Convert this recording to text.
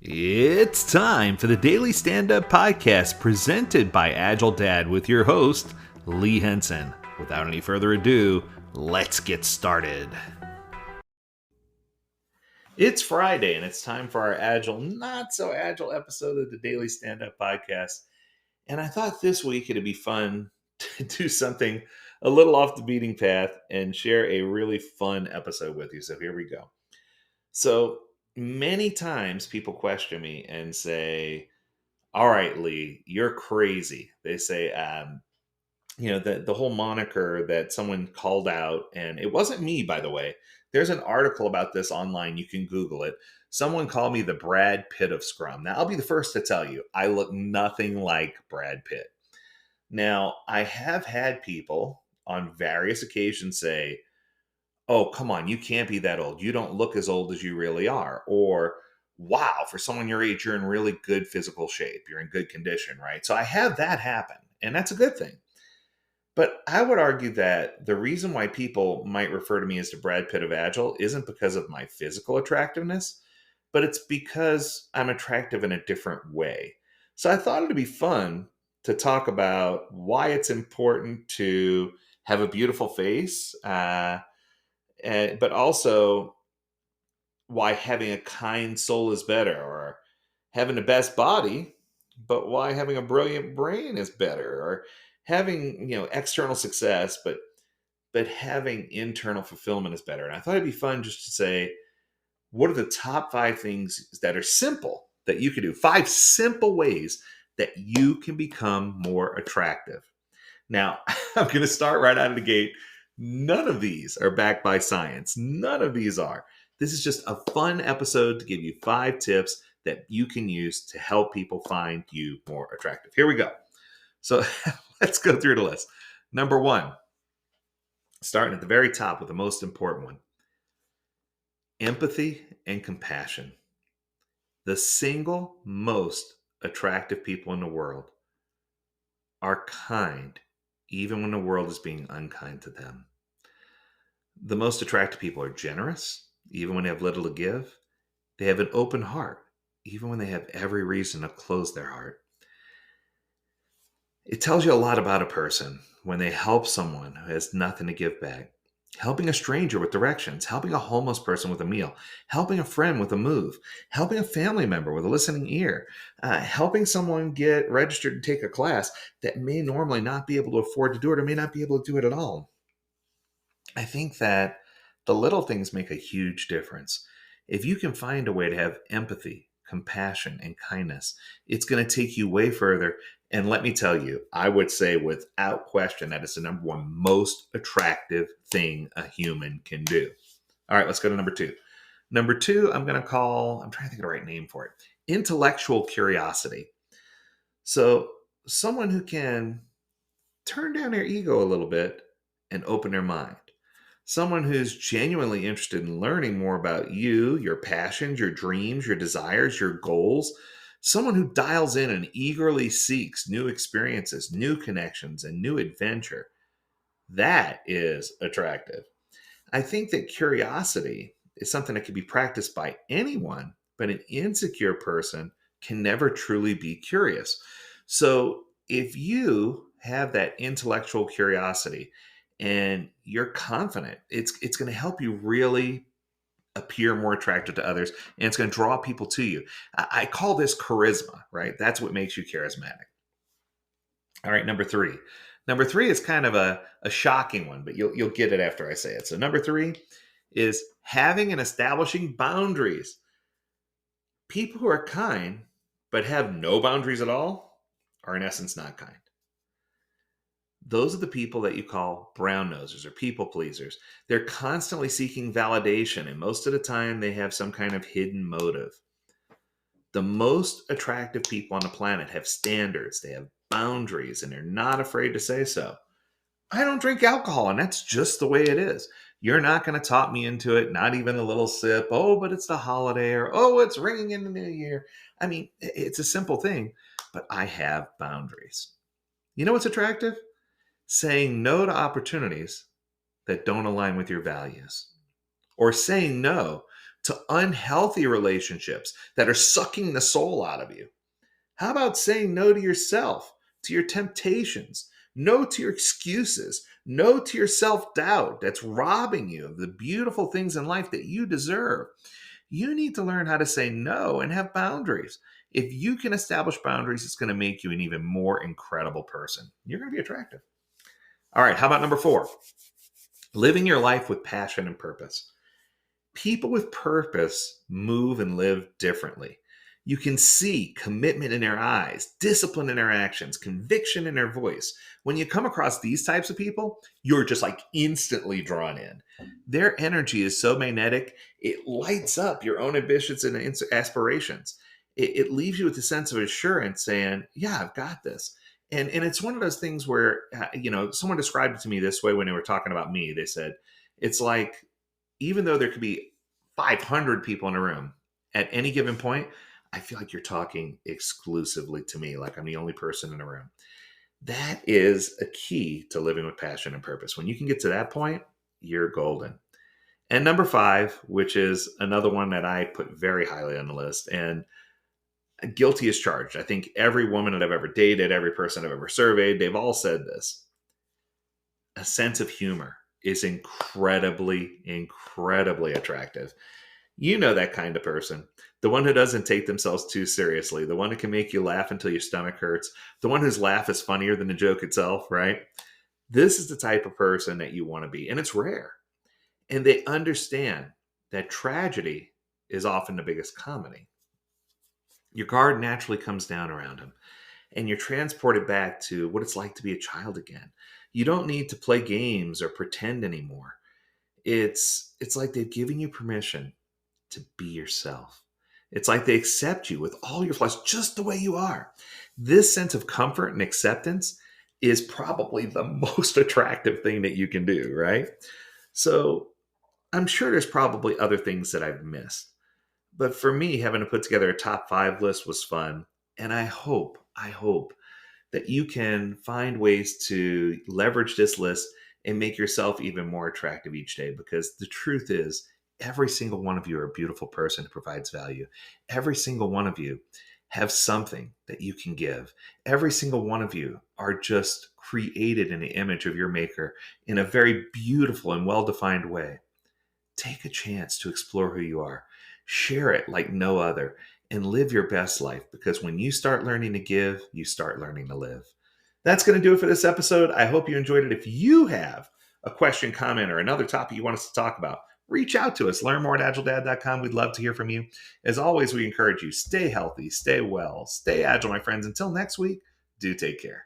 It's time for the Daily Stand Up Podcast presented by Agile Dad with your host, Lee Henson. Without any further ado, let's get started. It's Friday and it's time for our Agile Not So Agile episode of the Daily Stand Up Podcast. And I thought this week it'd be fun to do something a little off the beaten path and share a really fun episode with you. So here we go. So many times people question me and say, all right, Lee, you're crazy. They say, the whole moniker that someone called out, and it wasn't me, by the way. There's an article about this online. You can Google it. Someone called me the Brad Pitt of Scrum. Now, I'll be the first to tell you, I look nothing like Brad Pitt. Now, I have had people on various occasions say, oh, come on, you can't be that old. You don't look as old as you really are. Or, wow, for someone your age, you're in really good physical shape. You're in good condition, right? So I have that happen, and that's a good thing. But I would argue that the reason why people might refer to me as the Brad Pitt of Agile isn't because of my physical attractiveness, but it's because I'm attractive in a different way. So I thought it'd be fun to talk about why it's important to have a beautiful face, but also why having a kind soul is better, or having the best body, but why having a brilliant brain is better, or having external success, but having internal fulfillment is better. And I thought it'd be fun just to say, what are the top 5 things that are simple that you can do? 5 simple ways that you can become more attractive. Now, I'm going to start right out of the gate. None of these are backed by science. None of these are. This is just a fun episode to give you 5 tips that you can use to help people find you more attractive. Here we go. So let's go through the list. Number 1, starting at the very top with the most important one, empathy and compassion. The single most attractive people in the world are kind, even when the world is being unkind to them. The most attractive people are generous, even when they have little to give. They have an open heart, even when they have every reason to close their heart. It tells you a lot about a person when they help someone who has nothing to give back. Helping a stranger with directions, helping a homeless person with a meal, helping a friend with a move, helping a family member with a listening ear, helping someone get registered to take a class that may normally not be able to afford to do it or may not be able to do it at all. I think that the little things make a huge difference. If you can find a way to have empathy, compassion, and kindness, it's going to take you way further. And let me tell you, I would say without question that is the number 1 most attractive thing a human can do. All right, let's go to number 2. Number 2, I'm trying to think of the right name for it, intellectual curiosity. So someone who can turn down their ego a little bit and open their mind. Someone who's genuinely interested in learning more about you, your passions, your dreams, your desires, your goals. Someone who dials in and eagerly seeks new experiences, new connections, and new adventure. That is attractive. I think that curiosity is something that can be practiced by anyone, but an insecure person can never truly be curious. So if you have that intellectual curiosity and you're confident, it's going to help you really appear more attractive to others, and it's going to draw people to you. I call this charisma, right? That's what makes you charismatic. All right, number 3. Number 3 is kind of a shocking one, but you'll get it after I say it. So number 3 is having and establishing boundaries. People who are kind but have no boundaries at all are in essence not kind. Those are the people that you call brown nosers or people pleasers. They're constantly seeking validation, and most of the time they have some kind of hidden motive. The most attractive people on the planet have standards, they have boundaries, and they're not afraid to say so. I don't drink alcohol, and that's just the way it is. You're not going to talk me into it, not even a little sip. Oh, but it's the holiday, or oh, it's ringing in the new year. I mean, it's a simple thing, but I have boundaries. You know what's attractive? Saying no to opportunities that don't align with your values, or saying no to unhealthy relationships that are sucking the soul out of you? How about saying no to yourself, to your temptations, no to your excuses, no to your self doubt that's robbing you of the beautiful things in life that you deserve? You need to learn how to say no and have boundaries. If you can establish boundaries, it's going to make you an even more incredible person. You're going to be attractive. All right, how about number 4? Living your life with passion and purpose. People with purpose move and live differently. You can see commitment in their eyes, discipline in their actions, conviction in their voice. When you come across these types of people, you're just like instantly drawn in. Their energy is so magnetic, it lights up your own ambitions and aspirations. It leaves you with a sense of assurance saying, yeah, I've got this. And it's one of those things where, someone described it to me this way when they were talking about me. They said, it's like, even though there could be 500 people in a room at any given point, I feel like you're talking exclusively to me, like I'm the only person in the room. That is a key to living with passion and purpose. When you can get to that point, you're golden. And number 5, which is another one that I put very highly on the list, and guilty as charged. I think every woman that I've ever dated, every person I've ever surveyed, they've all said this. A sense of humor is incredibly, incredibly attractive. You know that kind of person. The one who doesn't take themselves too seriously. The one who can make you laugh until your stomach hurts. The one whose laugh is funnier than the joke itself, right? This is the type of person that you want to be. And it's rare. And they understand that tragedy is often the biggest comedy. Your guard naturally comes down around them, and you're transported back to what it's like to be a child again. You don't need to play games or pretend anymore. It's like they've given you permission to be yourself. It's like they accept you with all your flaws just the way you are. This sense of comfort and acceptance is probably the most attractive thing that you can do, right? So I'm sure there's probably other things that I've missed. But for me, having to put together a top 5 list was fun. And I hope that you can find ways to leverage this list and make yourself even more attractive each day. Because the truth is, every single one of you are a beautiful person who provides value. Every single one of you have something that you can give. Every single one of you are just created in the image of your maker in a very beautiful and well-defined way. Take a chance to explore who you are. Share it like no other and live your best life, because when you start learning to give, you start learning to live. That's going to do it for this episode. I hope you enjoyed it. If you have a question, comment, or another topic you want us to talk about, reach out to us. Learn more at agiledad.com. We'd love to hear from you. As always, we encourage you, stay healthy, stay well, stay agile, my friends. Until next week, do take care.